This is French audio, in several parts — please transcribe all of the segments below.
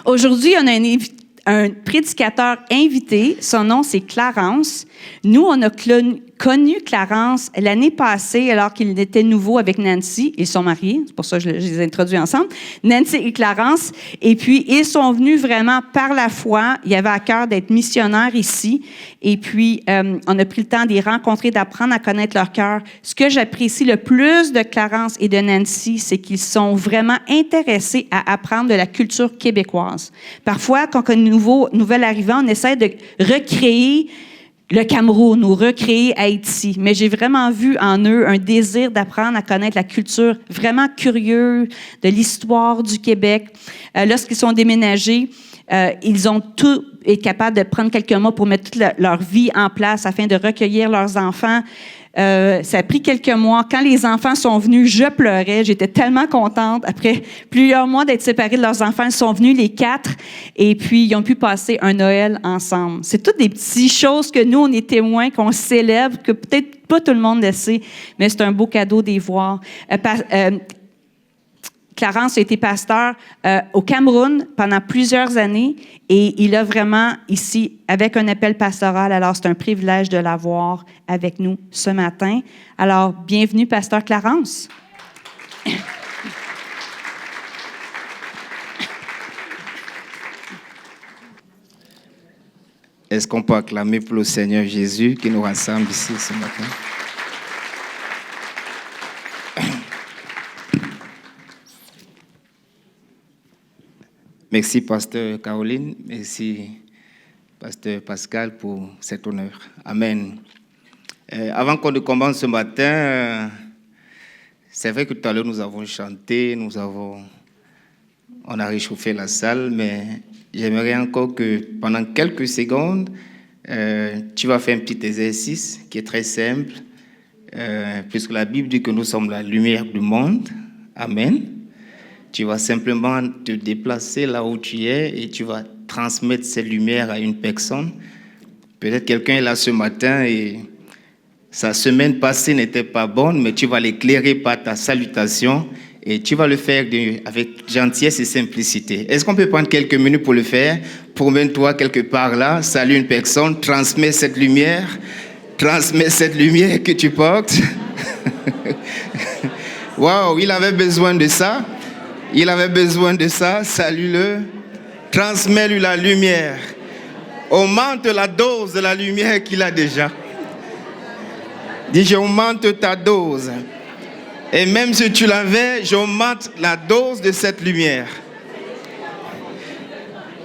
Aujourd'hui, on a un prédicateur invité. Son nom, c'est Clarence. Nous, on a connu Clarence l'année passée, alors qu'il était nouveau avec Nancy. Ils sont mariés, c'est pour ça que je les ai introduits ensemble. Nancy et Clarence. Et puis, ils sont venus vraiment par la foi. Ils avaient à cœur d'être missionnaires ici. Et puis, on a pris le temps de les rencontrer, d'apprendre à connaître leur cœur. Ce que j'apprécie le plus de Clarence et de Nancy, c'est qu'ils sont vraiment intéressés à apprendre de la culture québécoise. Parfois, quand on est nouvel arrivant, on essaie de recréer le Cameroun ou recréer Haïti. Mais j'ai vraiment vu en eux un désir d'apprendre à connaître la culture, vraiment curieux de l'histoire du Québec. Lorsqu'ils sont déménagés, ils ont tout été capables de prendre quelques mois pour mettre toute leur vie en place afin de recueillir leurs enfants. Ça a pris quelques mois. Quand les enfants sont venus, je pleurais. J'étais tellement contente. Après plusieurs mois d'être séparés de leurs enfants, ils sont venus les 4 et puis ils ont pu passer un Noël ensemble. C'est toutes des petites choses que nous, on est témoins, qu'on célèbre, que peut-être pas tout le monde le sait, mais c'est un beau cadeau d'y voir. Clarence a été pasteur au Cameroun pendant plusieurs années et il a vraiment ici avec un appel pastoral. Alors, c'est un privilège de l'avoir avec nous ce matin. Alors, bienvenue, pasteur Clarence. Est-ce qu'on peut acclamer pour le Seigneur Jésus qui nous rassemble ici ce matin? Merci, pasteur Caroline. Merci, pasteur Pascal, pour cet honneur. Amen. Avant qu'on ne commence ce matin, c'est vrai que tout à l'heure, nous avons chanté, on a réchauffé la salle, mais j'aimerais encore que pendant quelques secondes, tu vas faire un petit exercice qui est très simple, puisque la Bible dit que nous sommes la lumière du monde. Amen. Tu vas simplement te déplacer là où tu es et tu vas transmettre cette lumière à une personne. Peut-être quelqu'un est là ce matin et sa semaine passée n'était pas bonne, mais tu vas l'éclairer par ta salutation et tu vas le faire avec gentillesse et simplicité. Est-ce qu'on peut prendre quelques minutes pour le faire? Promène-toi quelque part là, salue une personne, transmets cette lumière que tu portes. Waouh, il avait besoin de ça. Il avait besoin de ça, salue-le, transmets-lui la lumière, augmente la dose de la lumière qu'il a déjà. Dis, j'augmente ta dose. Et même si tu l'avais, j'augmente la dose de cette lumière.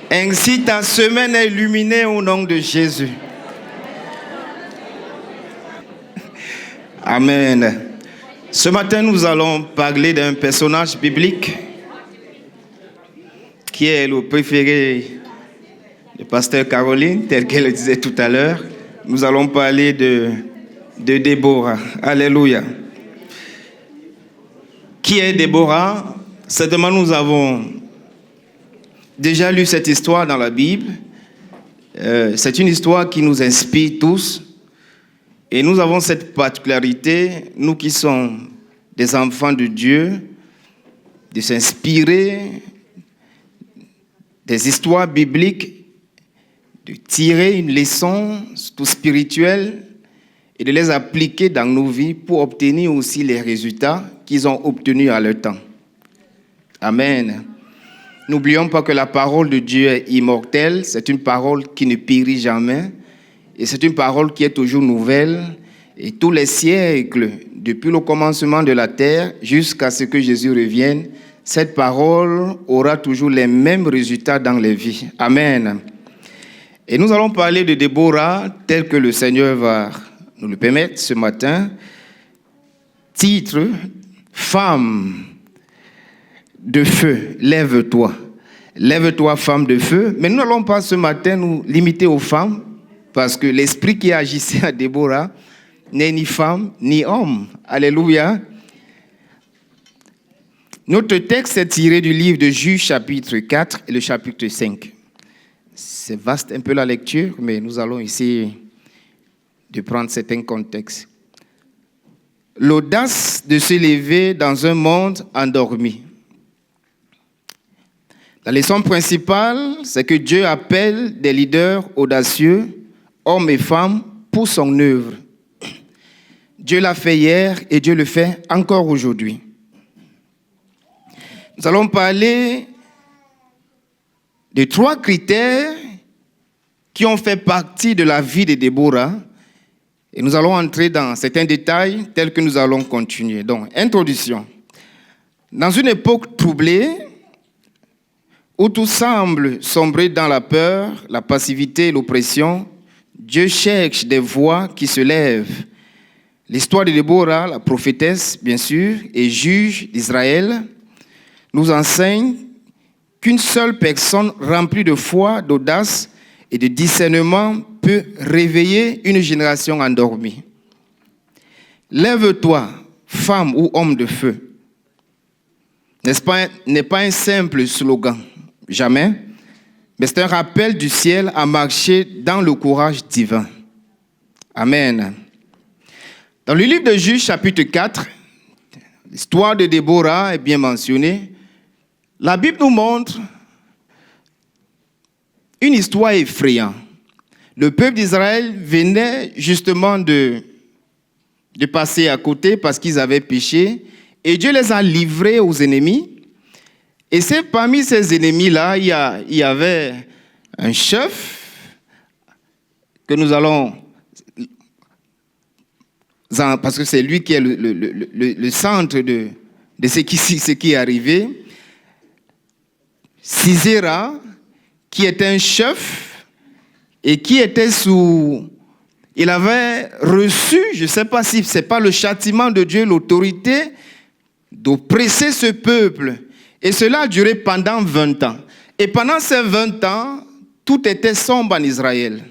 Ainsi, ta semaine est illuminée au nom de Jésus. Amen. Ce matin, nous allons parler d'un personnage biblique qui est le préféré de pasteur Caroline, tel qu'elle le disait tout à l'heure. Nous allons parler de Déborah. Alléluia. Qui est Déborah? Certainement, nous avons déjà lu cette histoire dans la Bible. C'est une histoire qui nous inspire tous. Et nous avons cette particularité, nous qui sommes des enfants de Dieu, de s'inspirer des histoires bibliques, de tirer une leçon tout spirituelle et de les appliquer dans nos vies pour obtenir aussi les résultats qu'ils ont obtenus à leur temps. Amen. N'oublions pas que la parole de Dieu est immortelle, c'est une parole qui ne périt jamais et c'est une parole qui est toujours nouvelle et tous les siècles, depuis le commencement de la terre jusqu'à ce que Jésus revienne, cette parole aura toujours les mêmes résultats dans les vies. Amen. Et nous allons parler de Déborah tel que le Seigneur va nous le permettre ce matin. Titre, Femme de feu, lève-toi. Lève-toi, femme de feu. Mais nous n'allons pas ce matin nous limiter aux femmes, parce que l'esprit qui agissait à Déborah n'est ni femme ni homme. Alléluia. Notre texte est tiré du livre de Juges chapitre 4 et le chapitre 5. C'est vaste un peu la lecture, mais nous allons essayer de prendre certains contextes. L'audace de se lever dans un monde endormi. La leçon principale, c'est que Dieu appelle des leaders audacieux, hommes et femmes, pour son œuvre. Dieu l'a fait hier et Dieu le fait encore aujourd'hui. Nous allons parler de 3 critères qui ont fait partie de la vie de Déborah. Et nous allons entrer dans certains détails tels que nous allons continuer. Donc, introduction. Dans une époque troublée, où tout semble sombrer dans la peur, la passivité et l'oppression, Dieu cherche des voix qui se lèvent. L'histoire de Déborah, la prophétesse, bien sûr, et juge d'Israël, nous enseigne qu'une seule personne remplie de foi, d'audace et de discernement peut réveiller une génération endormie. Lève-toi, femme ou homme de feu. N'est pas un simple slogan. Jamais, mais c'est un rappel du ciel à marcher dans le courage divin. Amen. Dans le livre de Juges, chapitre 4, l'histoire de Déborah est bien mentionnée. La Bible nous montre une histoire effrayante. Le peuple d'Israël venait justement de passer à côté parce qu'ils avaient péché, et Dieu les a livrés aux ennemis. Et c'est parmi ces ennemis-là, il y avait un chef que nous allons, parce que c'est lui qui est le centre de ce qui est arrivé. Sisera, qui était un chef et qui était il avait reçu, je ne sais pas si ce n'est pas le châtiment de Dieu, l'autorité d'oppresser ce peuple. Et cela a duré pendant 20 ans. Et pendant ces 20 ans, tout était sombre en Israël.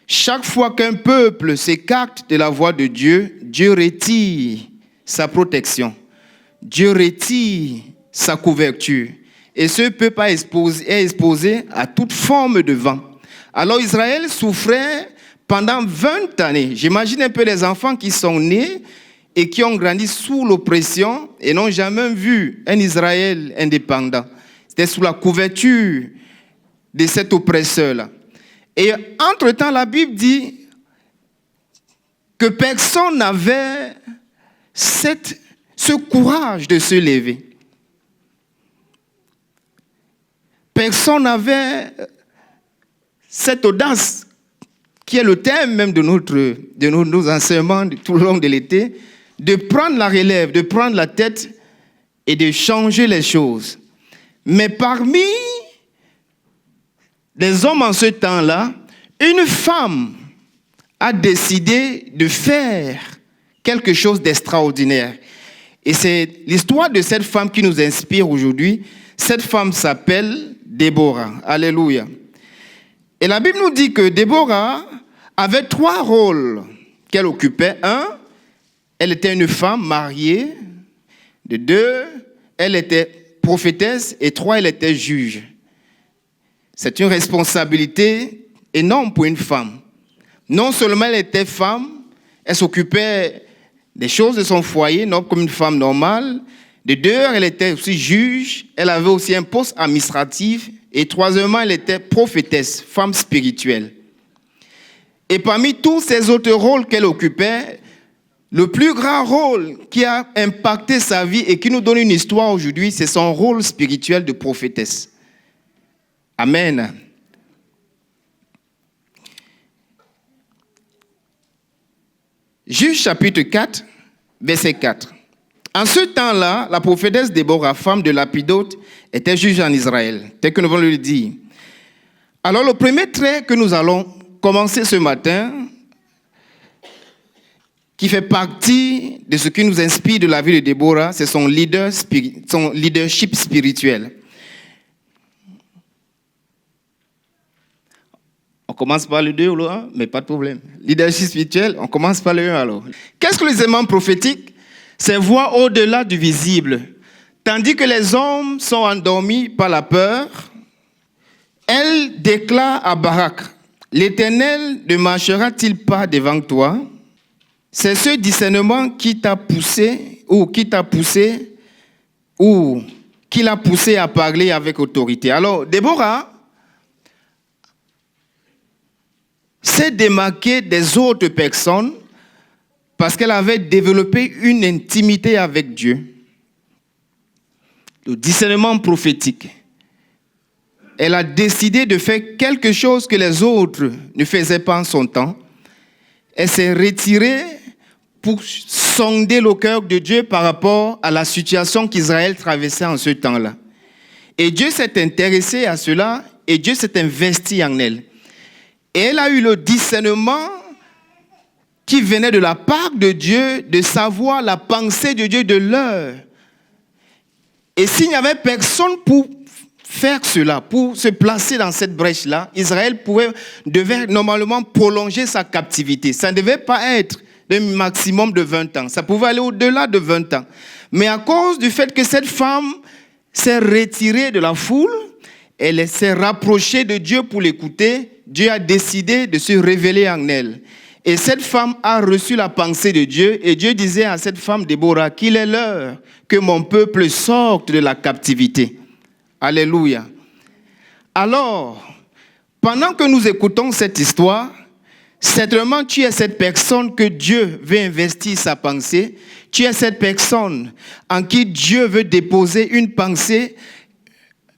Chaque fois qu'un peuple s'écarte de la voie de Dieu, Dieu retire sa protection. Dieu retire sa couverture. Et ce peuple est exposé à toute forme de vent. Alors Israël souffrait pendant 20 années. J'imagine un peu les enfants qui sont nés et qui ont grandi sous l'oppression et n'ont jamais vu un Israël indépendant. C'était sous la couverture de cet oppresseur-là. Et entre-temps, la Bible dit que personne n'avait ce courage de se lever. Personne n'avait cette audace, qui est le thème même de nos enseignements tout le long de l'été, de prendre la relève, de prendre la tête et de changer les choses. Mais parmi les hommes en ce temps-là, une femme a décidé de faire quelque chose d'extraordinaire. Et c'est l'histoire de cette femme qui nous inspire aujourd'hui. Cette femme s'appelle Déborah. Alléluia. Et la Bible nous dit que Déborah avait 3 rôles qu'elle occupait. 1, elle était une femme mariée. De 2, elle était prophétesse. Et 3, elle était juge. C'est une responsabilité énorme pour une femme. Non seulement elle était femme, elle s'occupait des choses de son foyer, non comme une femme normale. De 2, elle était aussi juge. Elle avait aussi un poste administratif. Et 3, elle était prophétesse, femme spirituelle. Et parmi tous ces autres rôles qu'elle occupait, le plus grand rôle qui a impacté sa vie et qui nous donne une histoire aujourd'hui, c'est son rôle spirituel de prophétesse. Amen. Juges chapitre 4, verset 4. En ce temps-là, la prophétesse Déborah, femme de Lapidote, était juge en Israël, tel que nous venons de le dire. Alors le premier trait que nous allons commencer ce matin, qui fait partie de ce qui nous inspire de la vie de Déborah, c'est son leadership spirituel. commence par le 2 ou le 1, mais pas de problème. Leadership spirituel, on commence par le 1 alors. Qu'est-ce que les éléments prophétiques? C'est voir au-delà du visible. Tandis que les hommes sont endormis par la peur, elle déclare à Barak, l'Éternel ne marchera-t-il pas devant toi? C'est ce discernement qui t'a poussé ou qui l'a poussé à parler avec autorité. Alors, Déborah s'est démarquée des autres personnes parce qu'elle avait développé une intimité avec Dieu. Le discernement prophétique. Elle a décidé de faire quelque chose que les autres ne faisaient pas en son temps. Elle s'est retirée pour sonder le cœur de Dieu par rapport à la situation qu'Israël traversait en ce temps-là. Et Dieu s'est intéressé à cela et Dieu s'est investi en elle. Et elle a eu le discernement qui venait de la part de Dieu, de savoir la pensée de Dieu de l'heure. Et s'il n'y avait personne pour faire cela, pour se placer dans cette brèche-là, Israël devait normalement prolonger sa captivité. Ça ne devait pas être d'un maximum de 20 ans. Ça pouvait aller au-delà de 20 ans. Mais à cause du fait que cette femme s'est retirée de la foule, elle s'est rapprochée de Dieu pour l'écouter, Dieu a décidé de se révéler en elle. Et cette femme a reçu la pensée de Dieu, et Dieu disait à cette femme, Déborah, qu'il est l'heure que mon peuple sorte de la captivité. Alléluia. Alors, pendant que nous écoutons cette histoire, certainement tu es cette personne que Dieu veut investir sa pensée, tu es cette personne en qui Dieu veut déposer une pensée,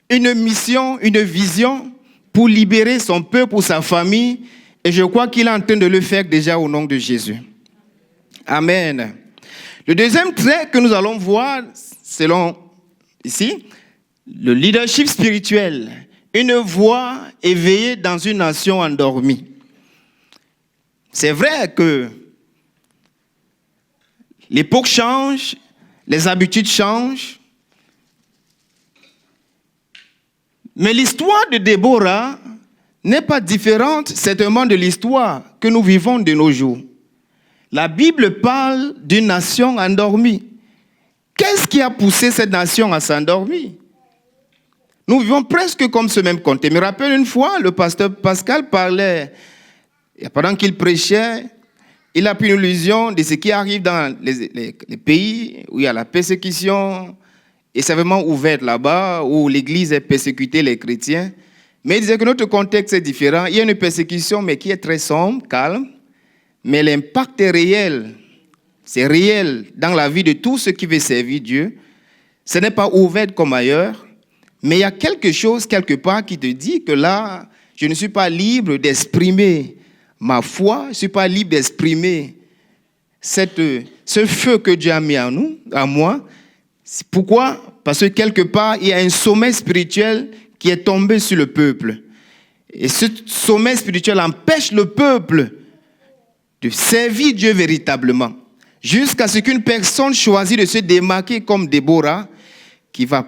une mission, une vision pour libérer son peuple, pour sa famille. Et je crois qu'il est en train de le faire déjà au nom de Jésus. Amen. Le deuxième trait que nous allons voir, selon ici, le leadership spirituel, une voix éveillée dans une nation endormie. C'est vrai que l'époque change, les habitudes changent, mais l'histoire de Déborah n'est pas différente certainement de l'histoire que nous vivons de nos jours. La Bible parle d'une nation endormie. Qu'est-ce qui a poussé cette nation à s'endormir? Nous vivons presque comme ce même contexte. Je me rappelle une fois, le pasteur Pascal parlait, et pendant qu'il prêchait, il a pris une illusion de ce qui arrive dans les pays où il y a la persécution, et c'est vraiment ouvert là-bas, où l'Église a persécuté les chrétiens. Mais il disait que notre contexte est différent. Il y a une persécution, mais qui est très sombre, calme. Mais l'impact est réel. C'est réel dans la vie de tous ceux qui veulent servir Dieu. Ce n'est pas ouvert comme ailleurs. Mais il y a quelque chose, quelque part, qui te dit que là, je ne suis pas libre d'exprimer ma foi. Je ne suis pas libre d'exprimer ce feu que Dieu a mis en nous, à moi. Pourquoi? Parce que quelque part, il y a un sommeil spirituel qui est tombé sur le peuple. Et ce sommeil spirituel empêche le peuple de servir Dieu véritablement. Jusqu'à ce qu'une personne choisisse de se démarquer comme Déborah, qui va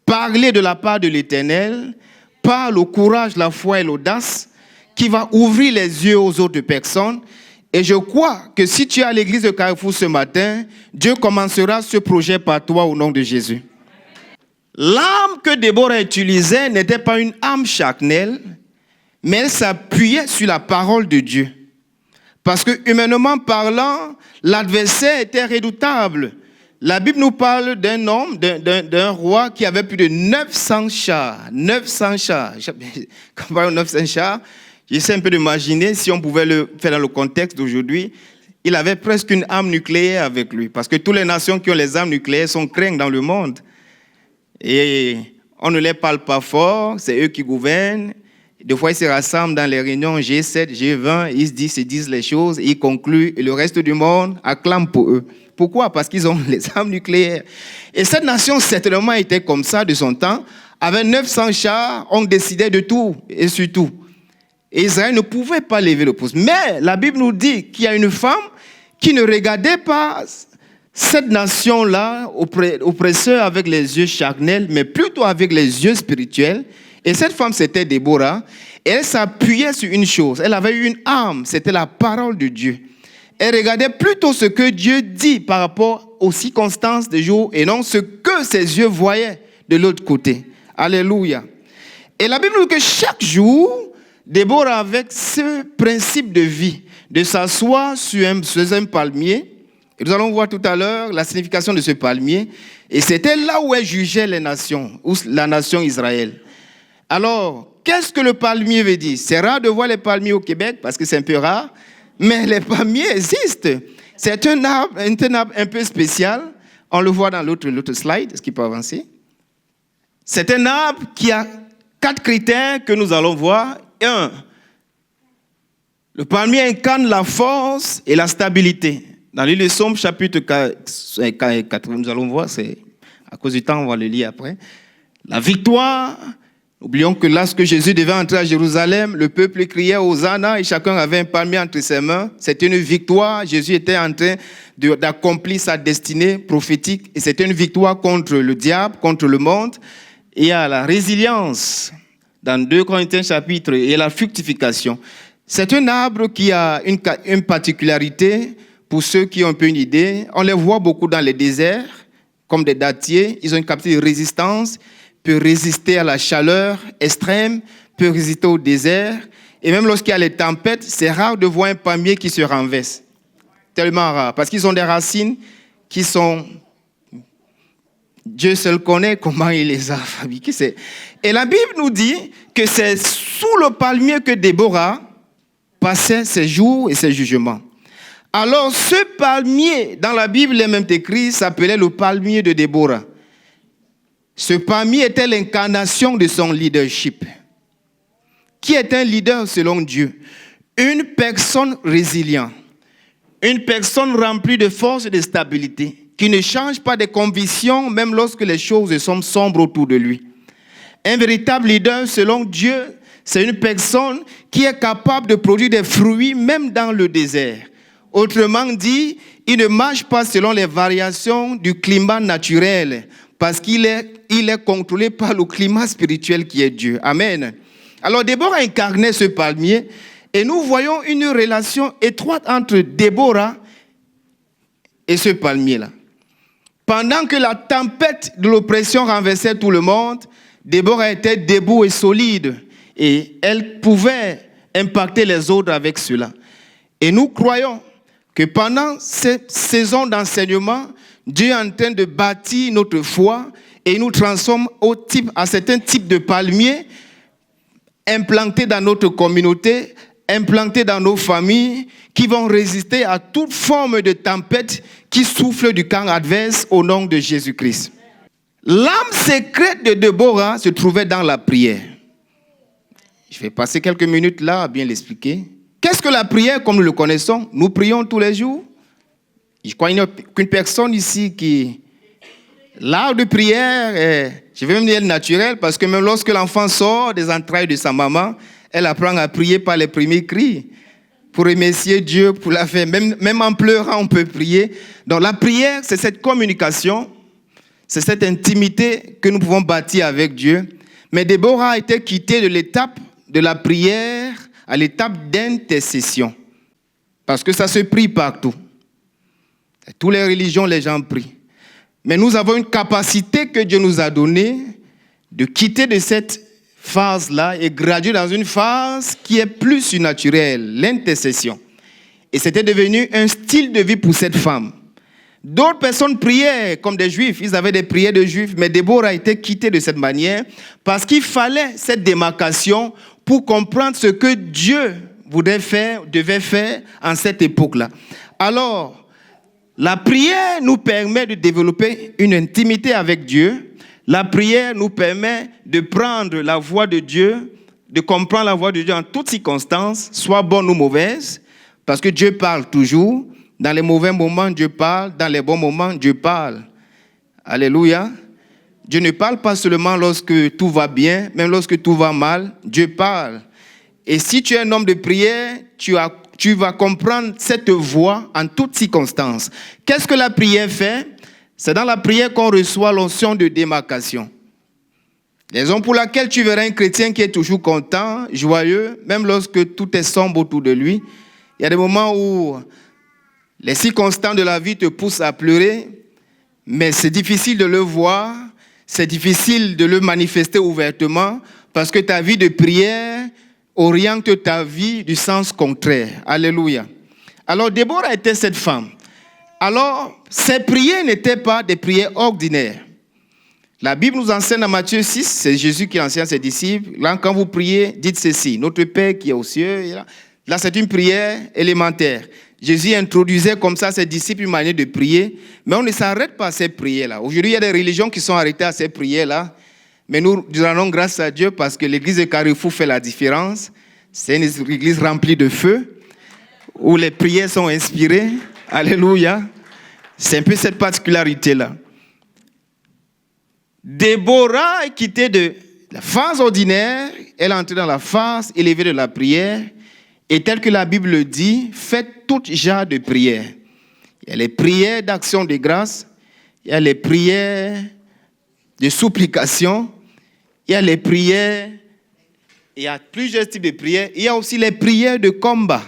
parler de la part de l'Éternel, par le courage, la foi et l'audace, qui va ouvrir les yeux aux autres personnes. Et je crois que si tu es à l'église de Carrefour ce matin, Dieu commencera ce projet par toi au nom de Jésus. L'âme que Déborah utilisait n'était pas une âme charnelle, mais elle s'appuyait sur la parole de Dieu. Parce que, humainement parlant, l'adversaire était redoutable. La Bible nous parle d'un homme, d'un roi qui avait plus de 900 chars. 900 chars. Quand on parle de 900 chars, j'essaie un peu d'imaginer si on pouvait le faire dans le contexte d'aujourd'hui. Il avait presque une arme nucléaire avec lui. Parce que toutes les nations qui ont les armes nucléaires sont craintes dans le monde. Et on ne les parle pas fort, c'est eux qui gouvernent. Des fois, ils se rassemblent dans les réunions G7, G20, ils se disent les choses, ils concluent, et le reste du monde acclame pour eux. Pourquoi? Parce qu'ils ont les armes nucléaires. Et cette nation, certainement, était comme ça de son temps. Avec 900 chars, on décidait de tout et sur tout. Et Israël ne pouvait pas lever le pouce. Mais la Bible nous dit qu'il y a une femme qui ne regardait pas cette nation-là, oppresseur avec les yeux charnels, mais plutôt avec les yeux spirituels. Et cette femme, c'était Déborah. Et elle s'appuyait sur une chose. Elle avait une arme, c'était la parole de Dieu. Elle regardait plutôt ce que Dieu dit par rapport aux circonstances du jour et non ce que ses yeux voyaient de l'autre côté. Alléluia. Et la Bible dit que chaque jour, Déborah avait ce principe de vie, de s'asseoir sur un palmier. Et nous allons voir tout à l'heure la signification de ce palmier. Et c'était là où elle jugeait les nations, ou la nation Israël. Alors, qu'est-ce que le palmier veut dire? C'est rare de voir les palmiers au Québec parce que c'est un peu rare, mais les palmiers existent. C'est un arbre un peu spécial. On le voit dans l'autre slide. Est-ce qu'il peut avancer? C'est un arbre qui a 4 critères que nous allons voir. 1. Le palmier incarne la force et la stabilité. Dans l'île de Somme, chapitre 4, nous allons voir, c'est à cause du temps, on va le lire après. La victoire. N'oublions que lorsque Jésus devait entrer à Jérusalem, le peuple criait Hosanna et chacun avait un palmier entre ses mains. C'était une victoire. Jésus était en train d'accomplir sa destinée prophétique et c'était une victoire contre le diable, contre le monde. Et il y a la résilience dans 2 Corinthiens chapitre et la fructification. C'est un arbre qui a une particularité pour ceux qui ont un peu une idée. On les voit beaucoup dans les déserts comme des dattiers. Ils ont une capacité de résistance, peut résister à la chaleur extrême, peut résister au désert. Et même lorsqu'il y a les tempêtes, c'est rare de voir un palmier qui se renverse. Tellement rare. Parce qu'ils ont des racines qui sont... Dieu seul connaît comment il les a fabriquées. Et la Bible nous dit que c'est sous le palmier que Déborah passait ses jours et ses jugements. Alors ce palmier, dans la Bible, il est même écrit, s'appelait le palmier de Déborah. Ce palmier était l'incarnation de son leadership. Qui est un leader selon Dieu? Une personne résiliente, une personne remplie de force et de stabilité, qui ne change pas de convictions même lorsque les choses sont sombres autour de lui. Un véritable leader selon Dieu, c'est une personne qui est capable de produire des fruits même dans le désert. Autrement dit, il ne marche pas selon les variations du climat naturel, parce qu'il est contrôlé par le climat spirituel qui est Dieu. Amen. Alors Déborah incarnait ce palmier et nous voyons une relation étroite entre Déborah et ce palmier-là. Pendant que la tempête de l'oppression renversait tout le monde, Déborah était debout et solide et elle pouvait impacter les autres avec cela. Et nous croyons que pendant cette saison d'enseignement, Dieu est en train de bâtir notre foi et nous transforme à certains types de palmiers implantés dans notre communauté, implantés dans nos familles, qui vont résister à toute forme de tempête qui souffle du camp adverse au nom de Jésus-Christ. L'âme secrète de Déborah se trouvait dans la prière. Je vais passer quelques minutes là à bien l'expliquer. Qu'est-ce que la prière comme nous le connaissons? Nous prions tous les jours. Je crois qu'une personne ici qui... L'art de prière, je vais même dire naturel, parce que même lorsque l'enfant sort des entrailles de sa maman, elle apprend à prier par les premiers cris, pour remercier Dieu pour la faire. Même en pleurant, on peut prier. Donc la prière, c'est cette communication, c'est cette intimité que nous pouvons bâtir avec Dieu. Mais Déborah a été quittée de l'étape de la prière à l'étape d'intercession. Parce que ça se prie partout. Toutes les religions, les gens prient. Mais nous avons une capacité que Dieu nous a donnée de quitter de cette phase-là et graduer dans une phase qui est plus surnaturelle, l'intercession. Et c'était devenu un style de vie pour cette femme. D'autres personnes priaient comme des juifs, ils avaient des prières de juifs, mais Déborah a été quittée de cette manière parce qu'il fallait cette démarcation pour comprendre ce que Dieu devait faire en cette époque-là. Alors, la prière nous permet de développer une intimité avec Dieu. La prière nous permet de prendre la voix de Dieu, de comprendre la voix de Dieu en toutes circonstances, soit bonne ou mauvaise, parce que Dieu parle toujours. Dans les mauvais moments, Dieu parle. Dans les bons moments, Dieu parle. Alléluia. Dieu ne parle pas seulement lorsque tout va bien, même lorsque tout va mal, Dieu parle. Et si tu es un homme de prière, tu vas comprendre cette voix en toutes circonstances. Qu'est-ce que la prière fait? C'est dans la prière qu'on reçoit l'onction de démarcation. Raison pour laquelle tu verras un chrétien qui est toujours content, joyeux, même lorsque tout est sombre autour de lui. Il y a des moments où les circonstances de la vie te poussent à pleurer, mais c'est difficile de le voir, c'est difficile de le manifester ouvertement, parce que ta vie de prière oriente ta vie du sens contraire. Alléluia. Alors, Déborah était cette femme. Alors, ses prières n'étaient pas des prières ordinaires. La Bible nous enseigne dans Matthieu 6, c'est Jésus qui enseigne à ses disciples. Là, quand vous priez, dites ceci, notre Père qui est aux cieux. Là, c'est une prière élémentaire. Jésus introduisait comme ça ses disciples une manière de prier, mais on ne s'arrête pas à ces prières-là. Aujourd'hui, il y a des religions qui sont arrêtées à ces prières-là, mais nous rendons grâce à Dieu parce que l'église de Carrefour fait la différence. C'est une église remplie de feu, où les prières sont inspirées. Alléluia. C'est un peu cette particularité-là. Déborah est quittée de la phase ordinaire, elle est entrée dans la phase élevée de la prière, et tel que la Bible le dit, faites tout genre de prières. Il y a les prières d'action de grâce, il y a les prières de supplication, il y a les prières, il y a plusieurs types de prières, il y a aussi les prières de combat.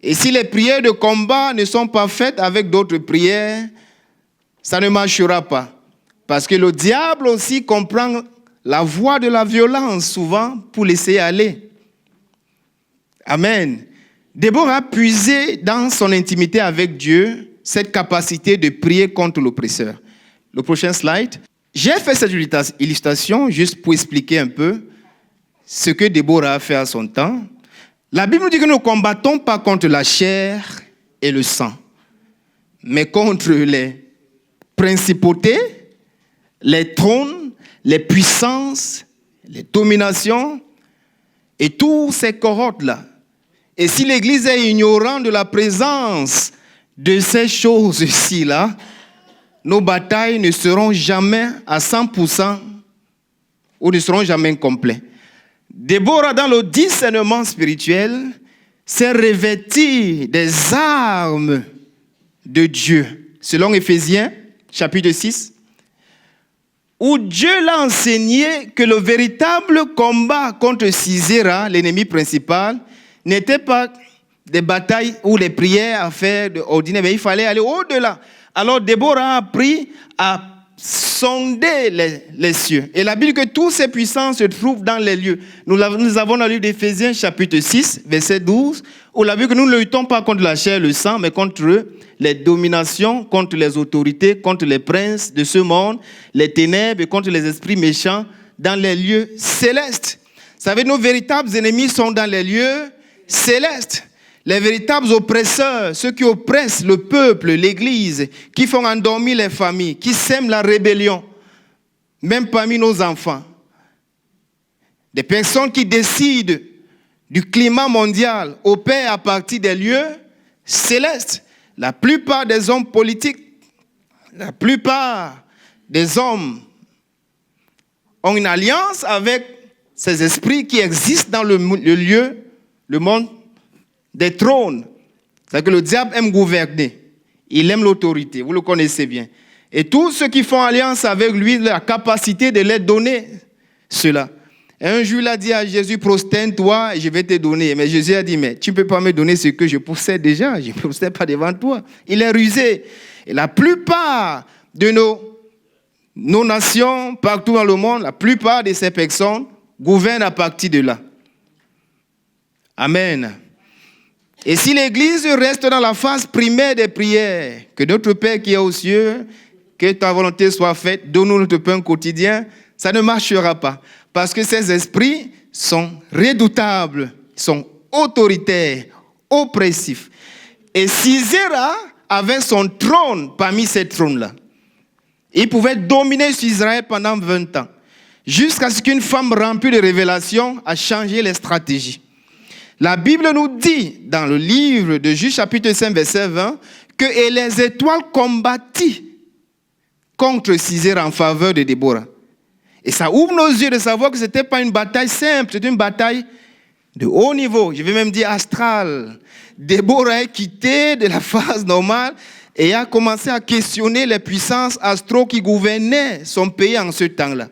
Et si les prières de combat ne sont pas faites avec d'autres prières, ça ne marchera pas. Parce que le diable aussi comprend la voie de la violence souvent pour laisser aller. Amen. Déborah a puisé dans son intimité avec Dieu cette capacité de prier contre l'oppresseur. Le prochain slide. J'ai fait cette illustration juste pour expliquer un peu ce que Déborah a fait à son temps. La Bible nous dit que nous ne combattons pas contre la chair et le sang, mais contre les principautés, les trônes, les puissances, les dominations et tous ces cohortes-là. Et si l'Église est ignorante de la présence de ces choses-ci-là, nos batailles ne seront jamais à 100% ou ne seront jamais complètes. Déborah, dans le discernement spirituel, s'est revêtie des armes de Dieu. Selon Éphésiens, chapitre 6, où Dieu l'a enseigné que le véritable combat contre Sisera, l'ennemi principal, n'était pas des batailles ou des prières à faire ordinaires, mais il fallait aller au-delà. Alors Déborah a appris à sonder les cieux. Et la Bible dit que toutes ces puissances se trouvent dans les lieux. Nous avons dans le livre d'Éphésiens, chapitre 6, verset 12, où la Bible dit que nous ne luttons pas contre la chair et le sang, mais contre les dominations, contre les autorités, contre les princes de ce monde, les ténèbres et contre les esprits méchants dans les lieux célestes. Vous savez, nos véritables ennemis sont dans les lieux célestes. Les véritables oppresseurs, ceux qui oppressent le peuple, l'Église, qui font endormir les familles, qui sèment la rébellion, même parmi nos enfants. Des personnes qui décident du climat mondial opèrent à partir des lieux célestes. La plupart des hommes politiques, la plupart des hommes ont une alliance avec ces esprits qui existent dans le lieu, le monde des trônes. C'est-à-dire que le diable aime gouverner. Il aime l'autorité. Vous le connaissez bien. Et tous ceux qui font alliance avec lui, la capacité de leur donner cela. Et un jour, il a dit à Jésus, prosterne-toi et je vais te donner. Mais Jésus a dit, mais tu ne peux pas me donner ce que je possède déjà. Je ne possède pas devant toi. Il est rusé. Et la plupart de nos nations, partout dans le monde, la plupart de ces personnes gouvernent à partir de là. Amen. Et si l'Église reste dans la phase primaire des prières, que notre Père qui est aux cieux, que ta volonté soit faite, donne-nous notre pain quotidien, ça ne marchera pas. Parce que ces esprits sont redoutables, sont autoritaires, oppressifs. Et Sisera avait son trône parmi ces trônes-là. Il pouvait dominer sur Israël pendant 20 ans, jusqu'à ce qu'une femme remplie de révélations a changé les stratégies. La Bible nous dit, dans le livre de Juge, chapitre 5, verset 20, que et les étoiles combattit contre Sisera en faveur de Déborah. Et ça ouvre nos yeux de savoir que ce n'était pas une bataille simple, c'était une bataille de haut niveau, je vais même dire astral. Déborah est quittée de la phase normale, et a commencé à questionner les puissances astro qui gouvernaient son pays en ce temps-là.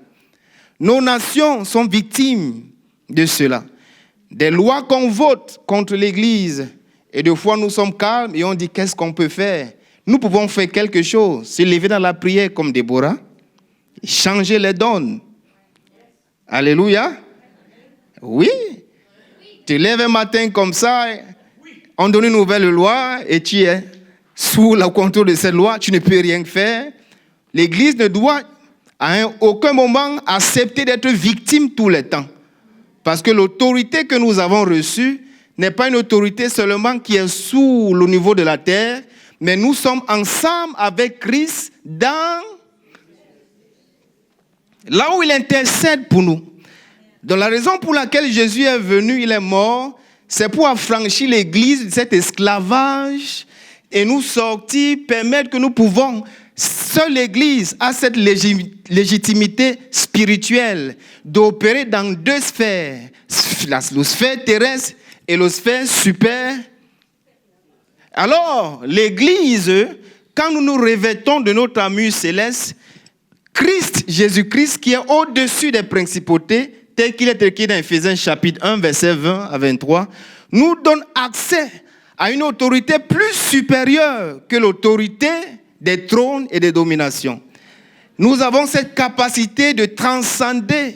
Nos nations sont victimes de cela. Des lois qu'on vote contre l'Église, et des fois nous sommes calmes et on dit qu'est-ce qu'on peut faire? Nous pouvons faire quelque chose, se lever dans la prière comme Déborah, changer les donnes. Alléluia. Oui. Tu lèves un matin comme ça, on donne une nouvelle loi et tu es sous le contrôle de cette loi, tu ne peux rien faire. L'Église ne doit à aucun moment accepter d'être victime tout le temps. Parce que l'autorité que nous avons reçue n'est pas une autorité seulement qui est sous le niveau de la terre, mais nous sommes ensemble avec Christ là où il intercède pour nous. Donc la raison pour laquelle Jésus est venu, il est mort, c'est pour affranchir l'Église de cet esclavage et nous sortir, permettre que nous pouvons, seule l'Église a cette légitimité spirituelle d'opérer dans deux sphères, la sphère terrestre et la sphère super. Alors, l'Église, quand nous nous revêtons de notre armure céleste, Christ, Jésus-Christ, qui est au-dessus des principautés, tel qu'il est écrit dans Éphésiens chapitre 1, verset 20 à 23, nous donne accès à une autorité plus supérieure que l'autorité des trônes et des dominations. Nous avons cette capacité de transcender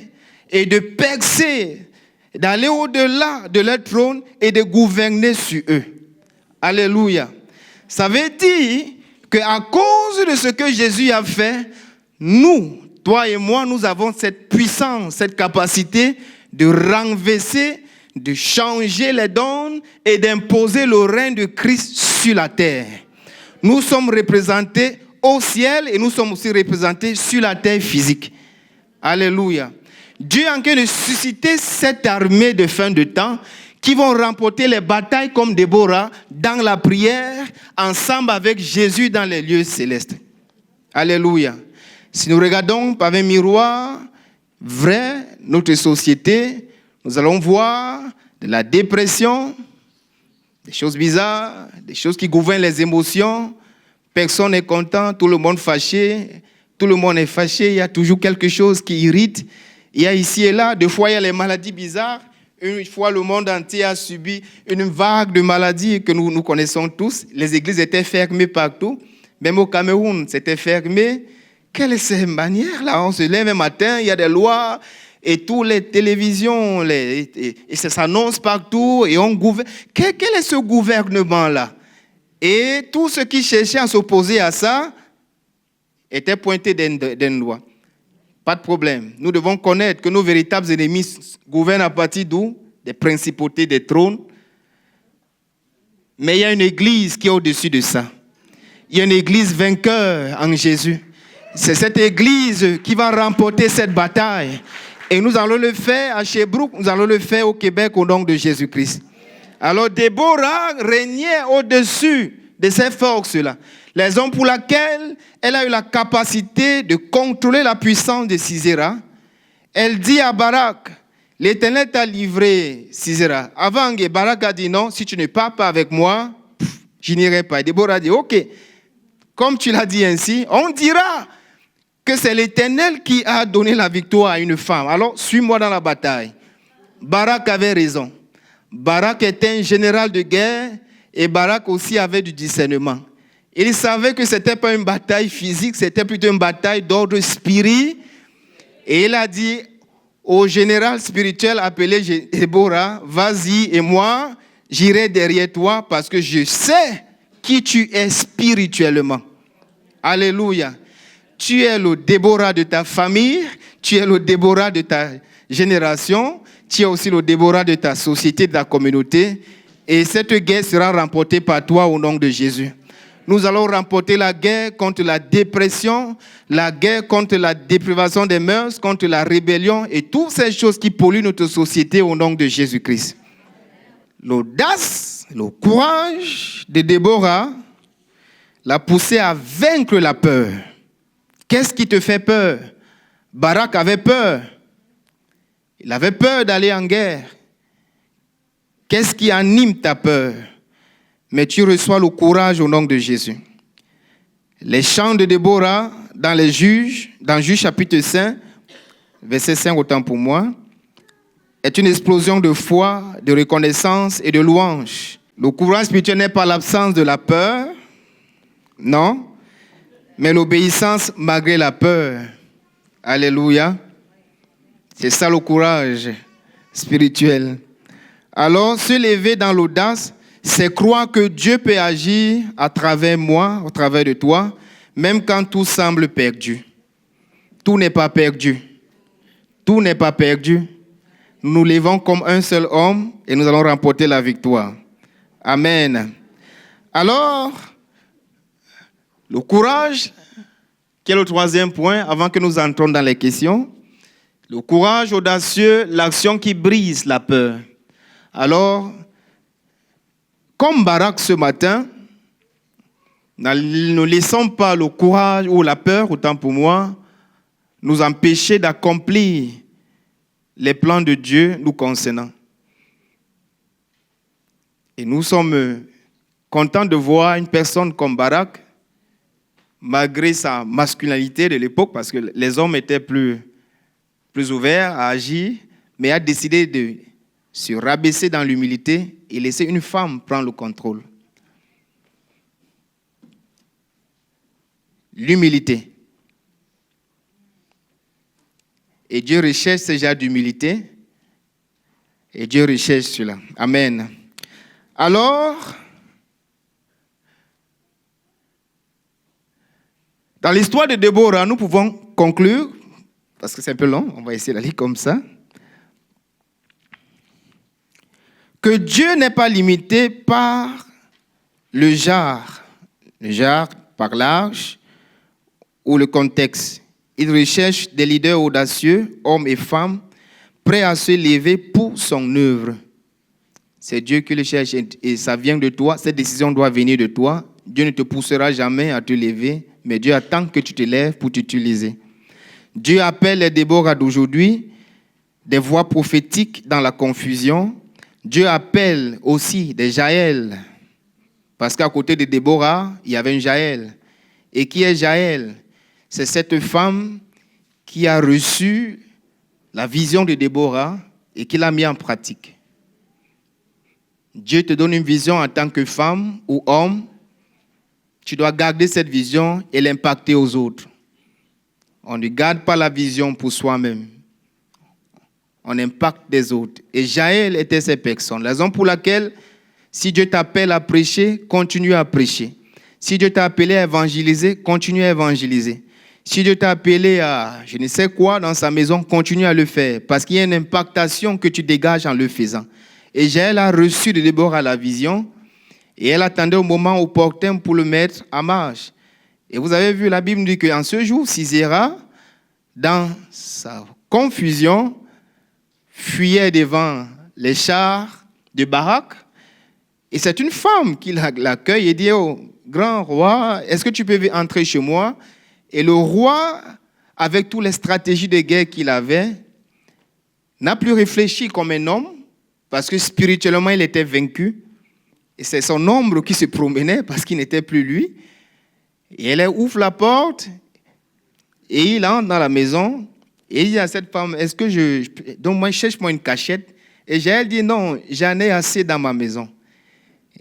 et de percer, d'aller au-delà de leur trône et de gouverner sur eux. Alléluia. Ça veut dire qu'à cause de ce que Jésus a fait, nous, toi et moi, nous avons cette puissance, cette capacité de renverser, de changer les donnes et d'imposer le règne de Christ sur la terre. Nous sommes représentés au ciel et nous sommes aussi représentés sur la terre physique. Alléluia. Dieu est en train de susciter cette armée de fin de temps qui vont remporter les batailles comme Déborah dans la prière, ensemble avec Jésus dans les lieux célestes. Alléluia. Si nous regardons par un miroir vrai notre société, nous allons voir de la dépression, des choses bizarres, des choses qui gouvernent les émotions. Personne n'est content, tout le monde fâché, tout le monde est fâché, il y a toujours quelque chose qui irrite. Il y a ici et là, des fois il y a les maladies bizarres. Une fois le monde entier a subi une vague de maladies que nous connaissons tous. Les églises étaient fermées partout. Même au Cameroun, c'était fermé. Quelle est cette manière-là? On se lève un matin, il y a des lois et toutes les télévisions, et ça s'annonce partout et on gouverne. Quel est ce gouvernement-là? Et tous ceux qui cherchaient à s'opposer à ça étaient pointés d'une loi. Pas de problème. Nous devons connaître que nos véritables ennemis gouvernent à partir d'où? Des principautés, des trônes. Mais il y a une église qui est au-dessus de ça. Il y a une église vainqueur en Jésus. C'est cette église qui va remporter cette bataille. Et nous allons le faire à Sherbrooke, nous allons le faire au Québec au nom de Jésus-Christ. Alors Déborah régnait au-dessus de ces forces-là. La raison pour laquelle elle a eu la capacité de contrôler la puissance de Sisera, elle dit à Barak, l'Éternel t'a livré Sisera. Avant, Barak a dit non, si tu ne pars pas avec moi, je n'irai pas. Et Déborah a dit, ok, comme tu l'as dit ainsi, on dira que c'est l'Éternel qui a donné la victoire à une femme. Alors, suis-moi dans la bataille. Barak avait raison. Barak était un général de guerre et Barak aussi avait du discernement. Il savait que ce n'était pas une bataille physique, c'était plutôt une bataille d'ordre spirituel. Et il a dit au général spirituel appelé Déborah, vas-y et moi, j'irai derrière toi parce que je sais qui tu es spirituellement. Alléluia. Tu es le Déborah de ta famille, tu es le Déborah de ta génération, tu es aussi le Déborah de ta société, de ta communauté. Et cette guerre sera remportée par toi au nom de Jésus. Nous allons remporter la guerre contre la dépression, la guerre contre la déprivation des mœurs, contre la rébellion et toutes ces choses qui polluent notre société au nom de Jésus-Christ. L'audace, le courage de Déborah l'a poussé à vaincre la peur. Qu'est-ce qui te fait peur? Barak avait peur. Il avait peur d'aller en guerre. Qu'est-ce qui anime ta peur? Mais tu reçois le courage au nom de Jésus. Les chants de Déborah dans Juges chapitre 5, verset 5, autant pour moi, est une explosion de foi, de reconnaissance et de louange. Le courage spirituel n'est pas l'absence de la peur, non, mais l'obéissance malgré la peur. Alléluia. C'est ça le courage spirituel. Alors, se lever dans l'audace, c'est croire que Dieu peut agir à travers moi, au travers de toi, même quand tout semble perdu. Tout n'est pas perdu. Tout n'est pas perdu. Nous nous levons comme un seul homme et nous allons remporter la victoire. Amen. Alors, le courage, qui est le troisième point, avant que nous entrions dans les questions. Le courage audacieux, l'action qui brise la peur. Alors, comme Barak ce matin, ne laissons pas le courage ou la peur, autant pour moi, nous empêcher d'accomplir les plans de Dieu nous concernant. Et nous sommes contents de voir une personne comme Barak, malgré sa masculinité de l'époque, parce que les hommes étaient plus ouverts à agir, mais a décidé de se rabaisser dans l'humilité et laisser une femme prendre le contrôle. L'humilité. Et Dieu recherche ce genre d'humilité. Et Dieu recherche cela. Amen. Alors, dans l'histoire de Déborah, nous pouvons conclure, parce que c'est un peu long, on va essayer d'aller comme ça, que Dieu n'est pas limité par le genre par l'âge ou le contexte. Il recherche des leaders audacieux, hommes et femmes, prêts à se lever pour son œuvre. C'est Dieu qui le cherche et ça vient de toi. Cette décision doit venir de toi. Dieu ne te poussera jamais à te lever, mais Dieu attend que tu te lèves pour t'utiliser. Dieu appelle les Déborah d'aujourd'hui des voix prophétiques dans la confusion. Dieu appelle aussi des Jaël, parce qu'à côté de Déborah, il y avait une Jaël. Et qui est Jaël? C'est cette femme qui a reçu la vision de Déborah et qui l'a mis en pratique. Dieu te donne une vision en tant que femme ou homme. Tu dois garder cette vision et l'impacter aux autres. On ne garde pas la vision pour soi-même. On impacte des autres. Et Jaël était cette personne. La raison pour laquelle, si Dieu t'appelle à prêcher, continue à prêcher. Si Dieu t'a appelé à évangéliser, continue à évangéliser. Si Dieu t'a appelé à je ne sais quoi dans sa maison, continue à le faire. Parce qu'il y a une impactation que tu dégages en le faisant. Et Jaël a reçu de Déborah la vision. Et elle attendait au moment opportun pour le mettre en marche. Et vous avez vu, la Bible dit qu'en ce jour, Sisera, dans sa confusion, fuyait devant les chars de Barak. Et c'est une femme qui l'accueille et dit au grand roi, est-ce que tu peux entrer chez moi? Et le roi, avec toutes les stratégies de guerre qu'il avait, n'a plus réfléchi comme un homme, parce que spirituellement, il était vaincu. Et c'est son ombre qui se promenait parce qu'il n'était plus lui. Et elle ouvre la porte et il entre dans la maison et il dit à cette femme, est-ce que donc moi, cherche-moi une cachette. Et Jaël dit, non, j'en ai assez dans ma maison.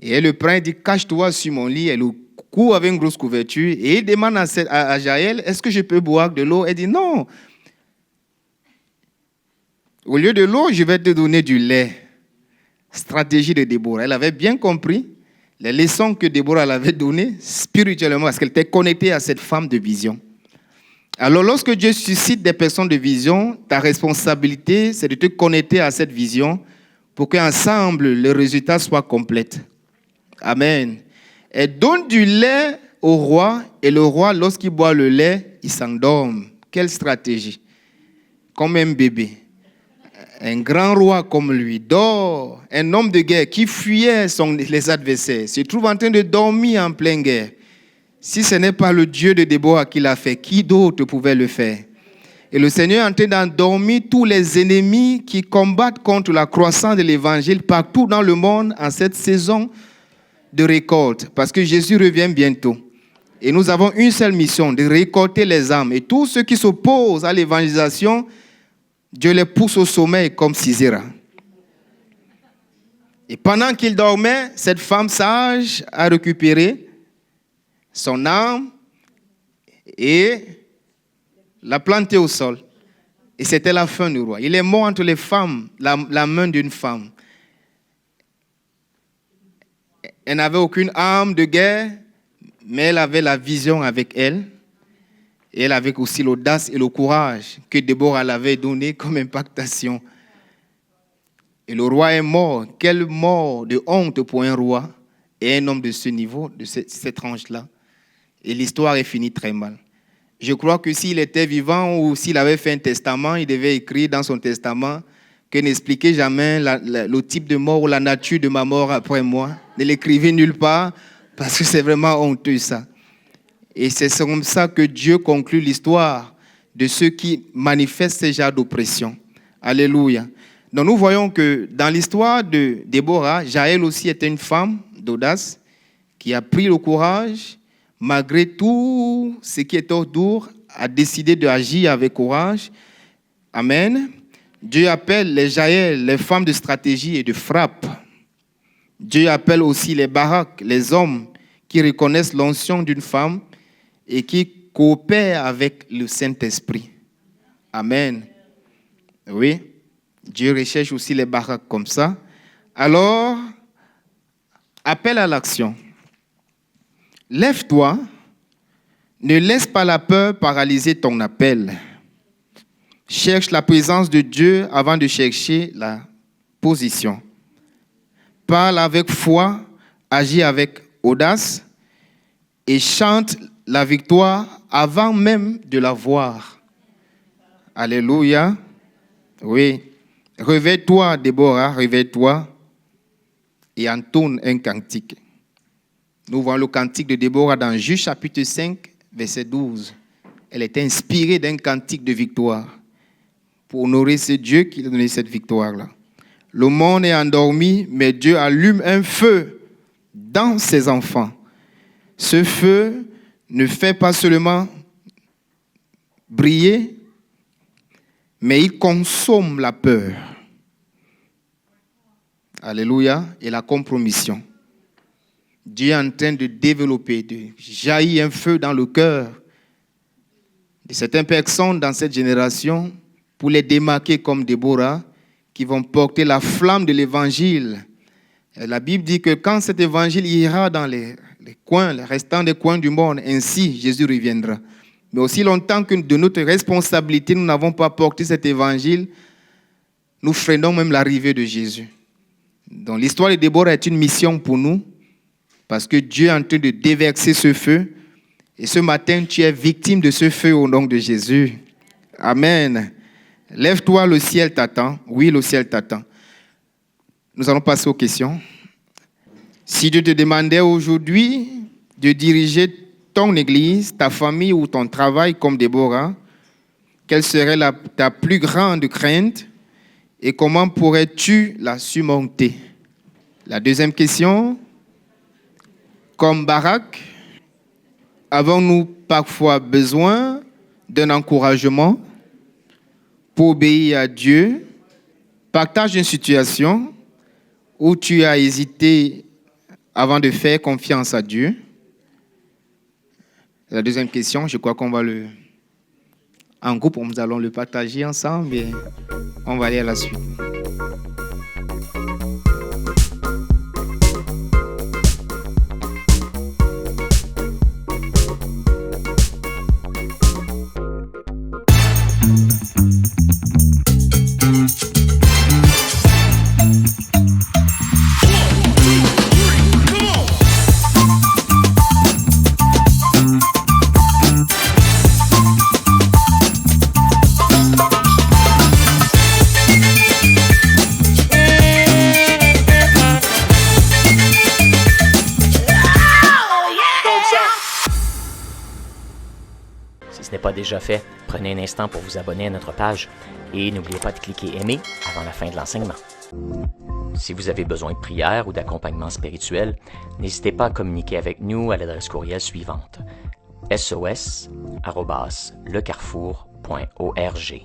Et elle le prend et dit, cache-toi sur mon lit. Elle le couvre avec une grosse couverture et il demande à Jaël, est-ce que je peux boire de l'eau? Elle dit, non. Au lieu de l'eau, je vais te donner du lait. Stratégie de Déborah. Elle avait bien compris les leçons que Déborah l'avait données spirituellement parce qu'elle était connectée à cette femme de vision. Alors, lorsque Dieu suscite des personnes de vision, ta responsabilité, c'est de te connecter à cette vision pour qu'ensemble, le résultat soit complet. Amen. Elle donne du lait au roi et le roi, lorsqu'il boit le lait, il s'endorme. Quelle stratégie! Comme un bébé. Un grand roi comme lui dort, un homme de guerre qui fuyait les adversaires, se trouve en train de dormir en pleine guerre. Si ce n'est pas le Dieu de Déborah qui l'a fait, qui d'autre pouvait le faire? Et le Seigneur est en train d'endormir tous les ennemis qui combattent contre la croissance de l'évangile partout dans le monde en cette saison de récolte, parce que Jésus revient bientôt. Et nous avons une seule mission, de récolter les âmes. Et tous ceux qui s'opposent à l'évangélisation, Dieu les pousse au sommeil comme Sisera. Et pendant qu'il dormait, cette femme sage a récupéré son âme et l'a plantée au sol. Et c'était la fin du roi. Il est mort entre les femmes, la main d'une femme. Elle n'avait aucune arme de guerre, mais elle avait la vision avec elle. Et elle avait aussi l'audace et le courage que Déborah l'avait donné comme impactation. Et le roi est mort. Quelle mort de honte pour un roi et un homme de ce niveau, de cette tranche-là. Et l'histoire est finie très mal. Je crois que s'il était vivant ou s'il avait fait un testament, il devait écrire dans son testament que n'expliquez jamais le type de mort ou la nature de ma mort après moi. Ne l'écrivez nulle part parce que c'est vraiment honteux ça. Et c'est comme ça que Dieu conclut l'histoire de ceux qui manifestent ce genre d'oppression. Alléluia. Donc nous voyons que dans l'histoire de Déborah, Jaël aussi était une femme d'audace qui a pris le courage, malgré tout ce qui était autour, a décidé d'agir avec courage. Amen. Dieu appelle les Jaël, les femmes de stratégie et de frappe. Dieu appelle aussi les Barak, les hommes qui reconnaissent l'onction d'une femme et qui coopèrent avec le Saint-Esprit. Amen. Oui. Dieu recherche aussi les Barak comme ça. Alors, appel à l'action. Lève-toi, ne laisse pas la peur paralyser ton appel. Cherche la présence de Dieu avant de chercher la position. Parle avec foi, agis avec audace et chante la victoire avant même de la voir. Alléluia. Oui. Réveille-toi, Déborah, réveille-toi et entonne un cantique. Nous voyons le cantique de Déborah dans Juge chapitre 5, verset 12. Elle était inspirée d'un cantique de victoire pour honorer ce Dieu qui a donné cette victoire-là. Le monde est endormi, mais Dieu allume un feu dans ses enfants. Ce feu ne fait pas seulement briller, mais il consomme la peur. Alléluia. Et la compromission. Dieu est en train de développer, de jaillir un feu dans le cœur de certaines personnes dans cette génération pour les démarquer comme Déborah, qui vont porter la flamme de l'évangile. Et la Bible dit que quand cet évangile ira dans les coins, les restants des coins du monde, ainsi Jésus reviendra. Mais aussi longtemps que de notre responsabilité, nous n'avons pas porté cet évangile, nous freinons même l'arrivée de Jésus. Donc l'histoire de Déborah est une mission pour nous, parce que Dieu est en train de déverser ce feu. Et ce matin, tu es victime de ce feu au nom de Jésus. Amen. Lève-toi, le ciel t'attend. Oui, le ciel t'attend. Nous allons passer aux questions. Si Dieu te demandait aujourd'hui de diriger ton église, ta famille ou ton travail comme Déborah, quelle serait ta plus grande crainte et comment pourrais-tu la surmonter? La deuxième question, comme Barak, avons-nous parfois besoin d'un encouragement pour obéir à Dieu? Partage une situation où tu as hésité avant de faire confiance à Dieu. La deuxième question, je crois qu'on va en groupe, nous allons le partager ensemble et on va aller à la suite. Si ce n'est pas déjà fait, prenez un instant pour vous abonner à notre page et n'oubliez pas de cliquer aimer avant la fin de l'enseignement. Si vous avez besoin de prière ou d'accompagnement spirituel, n'hésitez pas à communiquer avec nous à l'adresse courriel suivante: sos@lecarrefour.org.